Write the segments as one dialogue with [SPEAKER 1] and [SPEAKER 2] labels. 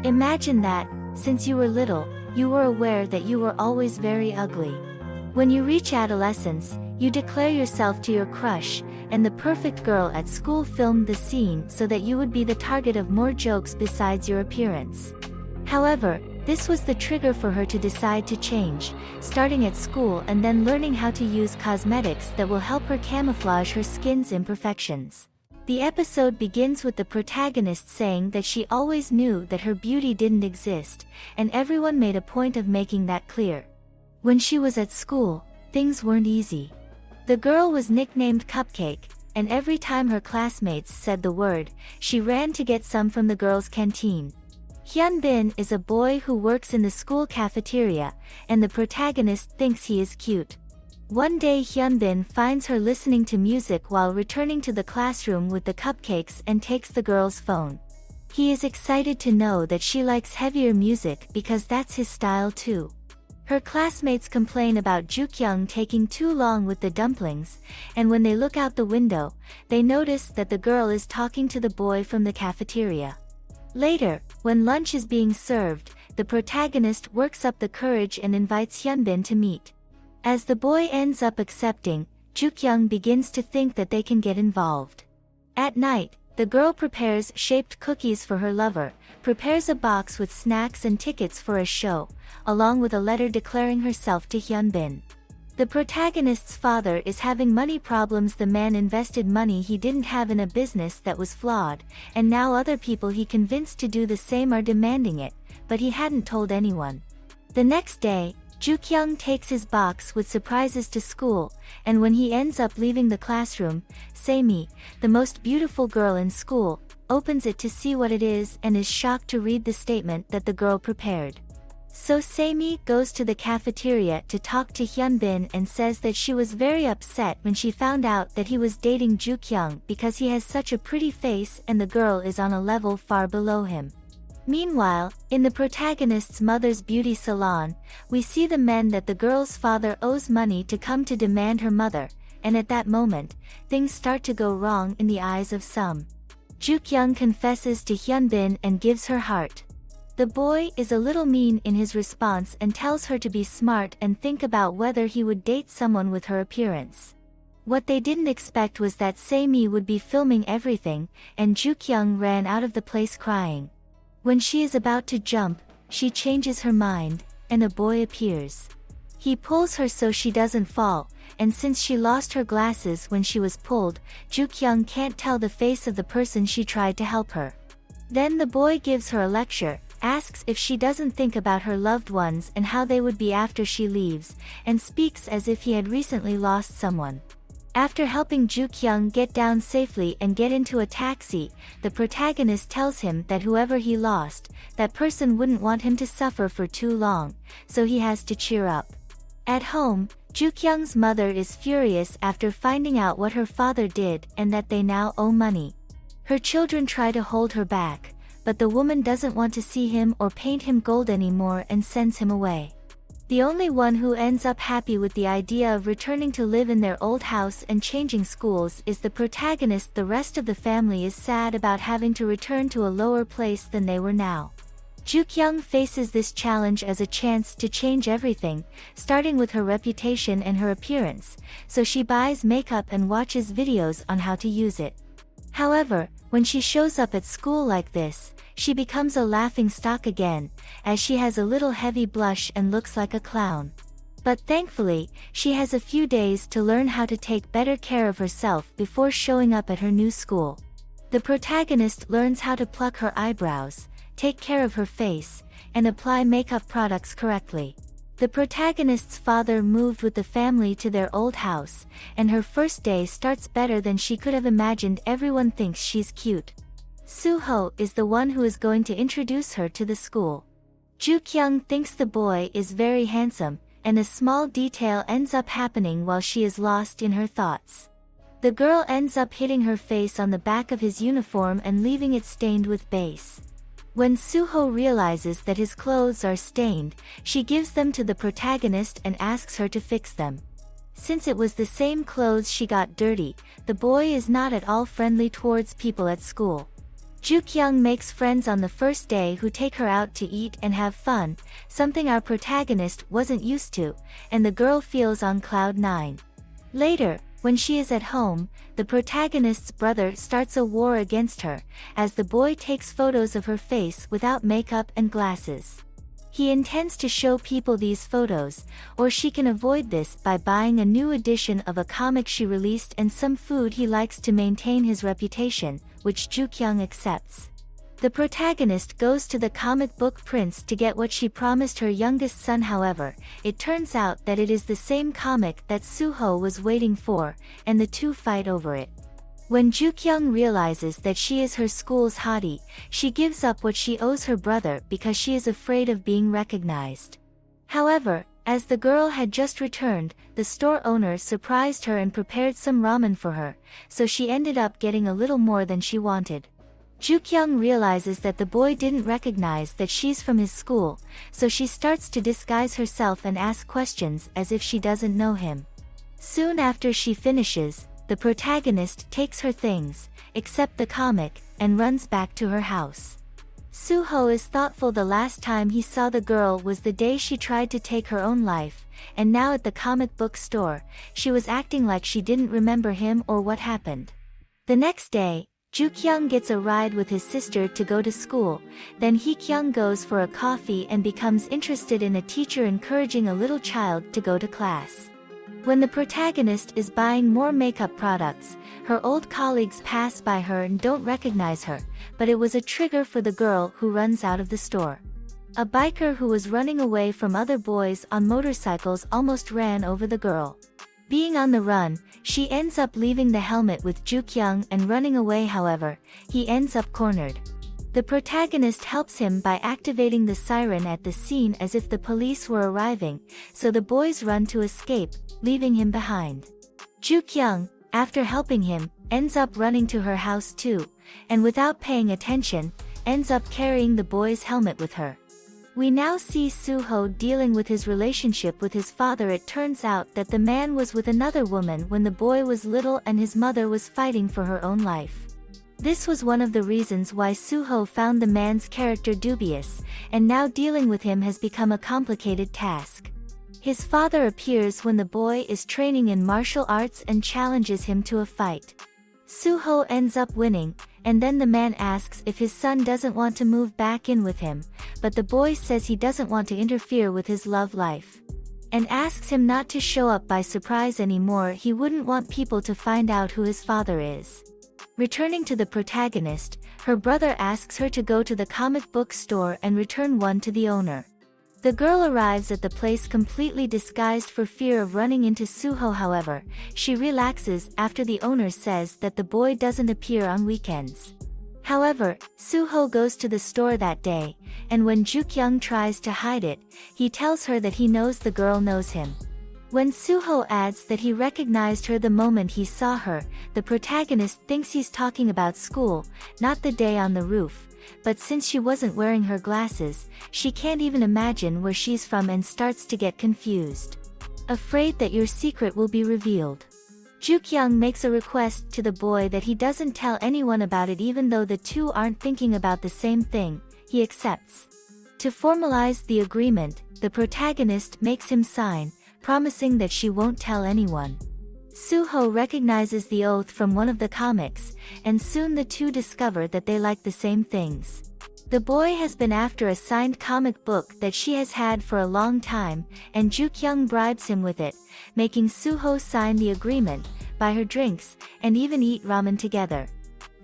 [SPEAKER 1] Imagine that, since you were little, you were aware that you were always very ugly. When you reach adolescence, you declare yourself to your crush, and the perfect girl at school filmed the scene so that you would be the target of more jokes besides your appearance. However, this was the trigger for her to decide to change, starting at school and then learning how to use cosmetics that will help her camouflage her skin's imperfections. The episode begins with the protagonist saying that she always knew that her beauty didn't exist, and everyone made a point of making that clear. When she was at school, things weren't easy. The girl was nicknamed Cupcake, and every time her classmates said the word, she ran to get some from the girls' canteen. Hyunbin is a boy who works in the school cafeteria, and the protagonist thinks he is cute. One day Hyunbin finds her listening to music while returning to the classroom with the cupcakes and takes the girl's phone. He is excited to know that she likes heavier music because that's his style too. Her classmates complain about Jukyung taking too long with the dumplings, and when they look out the window, they notice that the girl is talking to the boy from the cafeteria. Later, when lunch is being served, the protagonist works up the courage and invites Hyunbin to meet. As the boy ends up accepting, Jukyung begins to think that they can get involved. At night, the girl prepares shaped cookies for her lover, prepares a box with snacks and tickets for a show, along with a letter declaring herself to Hyunbin. The protagonist's father is having money problems. The man invested money he didn't have in a business that was flawed, and now other people he convinced to do the same are demanding it, but he hadn't told anyone. The next day, Jukyung takes his box with surprises to school, and when he ends up leaving the classroom, Saemi, the most beautiful girl in school, opens it to see what it is and is shocked to read the statement that the girl prepared. So Saemi goes to the cafeteria to talk to Hyunbin and says that she was very upset when she found out that he was dating Jukyung because he has such a pretty face and the girl is on a level far below him. Meanwhile, in the protagonist's mother's beauty salon, we see the men that the girl's father owes money to come to demand her mother, and at that moment, things start to go wrong in the eyes of some. Jukyung confesses to Hyunbin and gives her heart. The boy is a little mean in his response and tells her to be smart and think about whether he would date someone with her appearance. What they didn't expect was that Saemi would be filming everything, and Jukyung ran out of the place crying. When she is about to jump, she changes her mind, and a boy appears. He pulls her so she doesn't fall, and since she lost her glasses when she was pulled, Jukyung can't tell the face of the person she tried to help her. Then the boy gives her a lecture, asks if she doesn't think about her loved ones and how they would be after she leaves, and speaks as if he had recently lost someone. After helping Jukyung get down safely and get into a taxi, the protagonist tells him that whoever he lost, that person wouldn't want him to suffer for too long, so he has to cheer up. At home, Jukyung's mother is furious after finding out what her father did and that they now owe money. Her children try to hold her back, but the woman doesn't want to see him or paint him gold anymore and sends him away. The only one who ends up happy with the idea of returning to live in their old house and changing schools is the protagonist. The rest of the family is sad about having to return to a lower place than they were now. Jukyung faces this challenge as a chance to change everything, starting with her reputation and her appearance, so she buys makeup and watches videos on how to use it. However, when she shows up at school like this, she becomes a laughingstock again, as she has a little heavy blush and looks like a clown. But thankfully, she has a few days to learn how to take better care of herself before showing up at her new school. The protagonist learns how to pluck her eyebrows, take care of her face, and apply makeup products correctly. The protagonist's father moved with the family to their old house, and her first day starts better than she could have imagined. Everyone thinks she's cute. Suho is the one who is going to introduce her to the school. Jukyung thinks the boy is very handsome, and a small detail ends up happening while she is lost in her thoughts. The girl ends up hitting her face on the back of his uniform and leaving it stained with base. When Suho realizes that his clothes are stained, she gives them to the protagonist and asks her to fix them. Since it was the same clothes she got dirty, the boy is not at all friendly towards people at school. Ju-kyung makes friends on the first day who take her out to eat and have fun, something our protagonist wasn't used to, and the girl feels on cloud 9. Later, when she is at home, the protagonist's brother starts a war against her, as the boy takes photos of her face without makeup and glasses. He intends to show people these photos, or she can avoid this by buying a new edition of a comic she released and some food he likes to maintain his reputation, which Ju-kyung accepts. The protagonist goes to the comic book prince to get what she promised her youngest son. However, it turns out that it is the same comic that Soo-ho was waiting for, and the two fight over it. When Ju-kyung realizes that she is her school's hottie, she gives up what she owes her brother because she is afraid of being recognized. However, as the girl had just returned, the store owner surprised her and prepared some ramen for her, so she ended up getting a little more than she wanted. Ju-kyung realizes that the boy didn't recognize that she's from his school, so she starts to disguise herself and ask questions as if she doesn't know him. Soon after she finishes, the protagonist takes her things, except the comic, and runs back to her house. Soo-ho is thoughtful. The last time he saw the girl was the day she tried to take her own life, and now at the comic book store, she was acting like she didn't remember him or what happened. The next day, Ju-kyung gets a ride with his sister to go to school, then Hee-kyung goes for a coffee and becomes interested in a teacher encouraging a little child to go to class. When the protagonist is buying more makeup products, her old colleagues pass by her and don't recognize her, but it was a trigger for the girl who runs out of the store. A biker who was running away from other boys on motorcycles almost ran over the girl. Being on the run, she ends up leaving the helmet with Ju-kyung and running away. However, he ends up cornered. The protagonist helps him by activating the siren at the scene as if the police were arriving, so the boys run to escape, leaving him behind. Ju-kyung, after helping him, ends up running to her house too, and without paying attention, ends up carrying the boy's helmet with her. We now see Soo-ho dealing with his relationship with his father. It turns out that the man was with another woman when the boy was little and his mother was fighting for her own life. This was one of the reasons why Soo-ho found the man's character dubious, and now dealing with him has become a complicated task. His father appears when the boy is training in martial arts and challenges him to a fight. Soo-ho ends up winning, and then the man asks if his son doesn't want to move back in with him, but the boy says he doesn't want to interfere with his love life, and asks him not to show up by surprise anymore. He wouldn't want people to find out who his father is. Returning to the protagonist, her brother asks her to go to the comic book store and return one to the owner. The girl arrives at the place completely disguised for fear of running into Soo-ho. However, she relaxes after the owner says that the boy doesn't appear on weekends. However, Soo-ho goes to the store that day, and when Ju-kyung tries to hide it, he tells her that he knows the girl knows him. When Soo-ho adds that he recognized her the moment he saw her, the protagonist thinks he's talking about school, not the day on the roof, but since she wasn't wearing her glasses, she can't even imagine where she's from and starts to get confused. Afraid that your secret will be revealed, Ju-kyung makes a request to the boy that he doesn't tell anyone about it. Even though the two aren't thinking about the same thing, he accepts. To formalize the agreement, the protagonist makes him sign, promising that she won't tell anyone. Soo-ho recognizes the oath from one of the comics, and soon the two discover that they like the same things. The boy has been after a signed comic book that she has had for a long time, and Ju-kyung bribes him with it, making Soo-ho sign the agreement, buy her drinks, and even eat ramen together.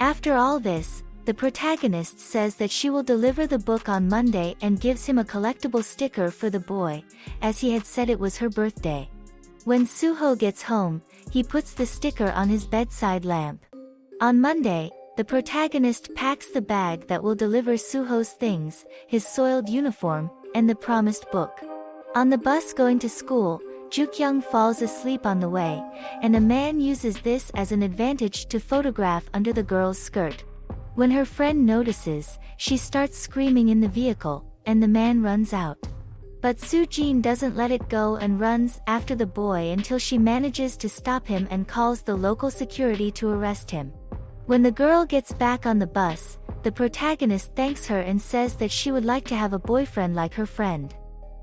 [SPEAKER 1] After all this, the protagonist says that she will deliver the book on Monday and gives him a collectible sticker for the boy, as he had said it was her birthday. When Soo-ho gets home, he puts the sticker on his bedside lamp. On Monday, the protagonist packs the bag that will deliver Soo-ho's things, his soiled uniform, and the promised book. On the bus going to school, Ju-kyung falls asleep on the way, and a man uses this as an advantage to photograph under the girl's skirt. When her friend notices, she starts screaming in the vehicle, and the man runs out. But Soo-jin doesn't let it go and runs after the boy until she manages to stop him and calls the local security to arrest him. When the girl gets back on the bus, the protagonist thanks her and says that she would like to have a boyfriend like her friend.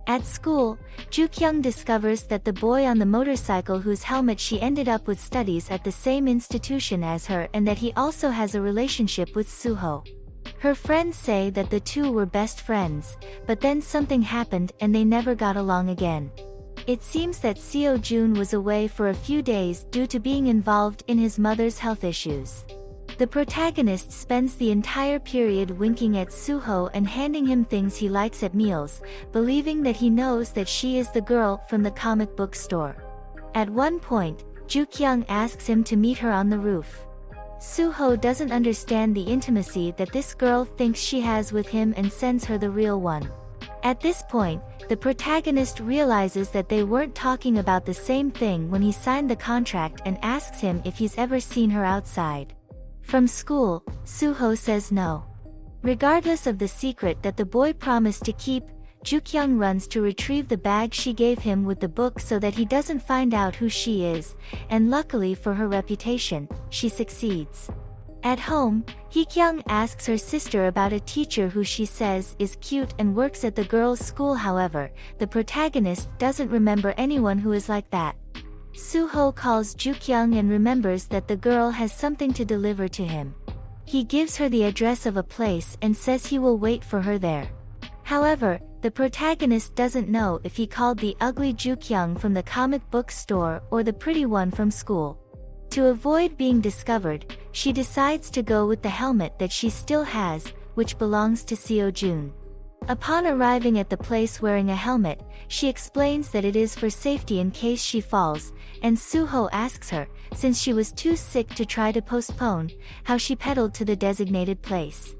[SPEAKER 1] At school, Ju-kyung discovers that the boy on the motorcycle whose helmet she ended up with studies at the same institution as her and that he also has a relationship with Suho. Her friends say that the two were best friends, but then something happened and they never got along again. It seems that Seo-jun was away for a few days due to being involved in his mother's health issues. The protagonist spends the entire period winking at Suho and handing him things he likes at meals, believing that he knows that she is the girl from the comic book store. At one point, Ju-kyung asks him to meet her on the roof. Suho doesn't understand the intimacy that this girl thinks she has with him and sends her the real one. At this point, the protagonist realizes that they weren't talking about the same thing when he signed the contract and asks him if he's ever seen her outside. From school, Suho says no. Regardless of the secret that the boy promised to keep, Ju-kyung runs to retrieve the bag she gave him with the book so that he doesn't find out who she is, and luckily for her reputation, she succeeds. At home, Hee-kyung asks her sister about a teacher who she says is cute and works at the girls' school. However, the protagonist doesn't remember anyone who is like that. Suho calls Ju-kyung and remembers that the girl has something to deliver to him. He gives her the address of a place and says he will wait for her there. However, the protagonist doesn't know if he called the ugly Ju-kyung from the comic book store or the pretty one from school. To avoid being discovered, she decides to go with the helmet that she still has, which belongs to Seo-jun. Upon arriving at the place wearing a helmet, she explains that it is for safety in case she falls, and Suho asks her, since she was too sick to try to postpone, how she pedaled to the designated place.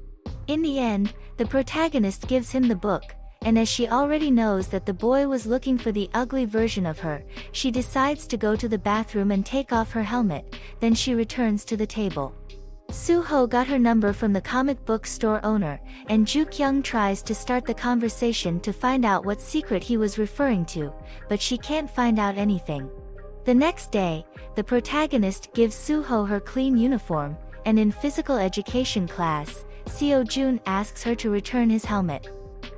[SPEAKER 1] In the end, the protagonist gives him the book, and as she already knows that the boy was looking for the ugly version of her, she decides to go to the bathroom and take off her helmet, then she returns to the table. Suho got her number from the comic book store owner, and Ju-kyung tries to start the conversation to find out what secret he was referring to, but she can't find out anything. The next day, the protagonist gives Suho her clean uniform, and in physical education class, Seo-jun asks her to return his helmet.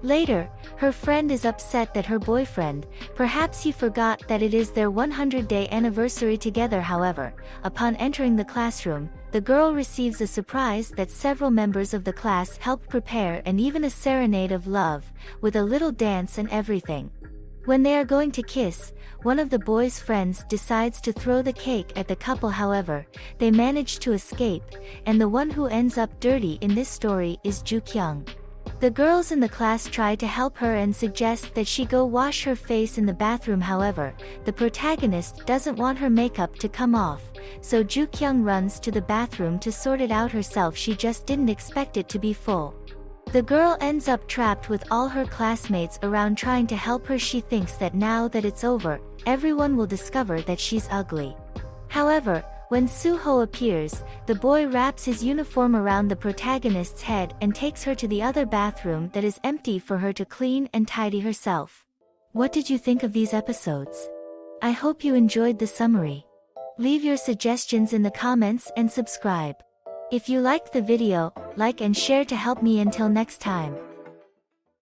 [SPEAKER 1] Later, her friend is upset that her boyfriend, perhaps he forgot that it is their 100-day anniversary together. However, upon entering the classroom, the girl receives a surprise that several members of the class helped prepare and even a serenade of love, with a little dance and everything. When they are going to kiss, one of the boy's friends decides to throw the cake at the couple. However, they manage to escape, and the one who ends up dirty in this story is Ju-kyung. The girls in the class try to help her and suggest that she go wash her face in the bathroom. However, the protagonist doesn't want her makeup to come off, so Ju-kyung runs to the bathroom to sort it out herself. She just didn't expect it to be full. The girl ends up trapped with all her classmates around trying to help her. She thinks that now that it's over, everyone will discover that she's ugly. However, when Suho appears, the boy wraps his uniform around the protagonist's head and takes her to the other bathroom that is empty for her to clean and tidy herself. What did you think of these episodes? I hope you enjoyed the summary. Leave your suggestions in the comments and subscribe. If you liked the video, like and share to help me. Until next time.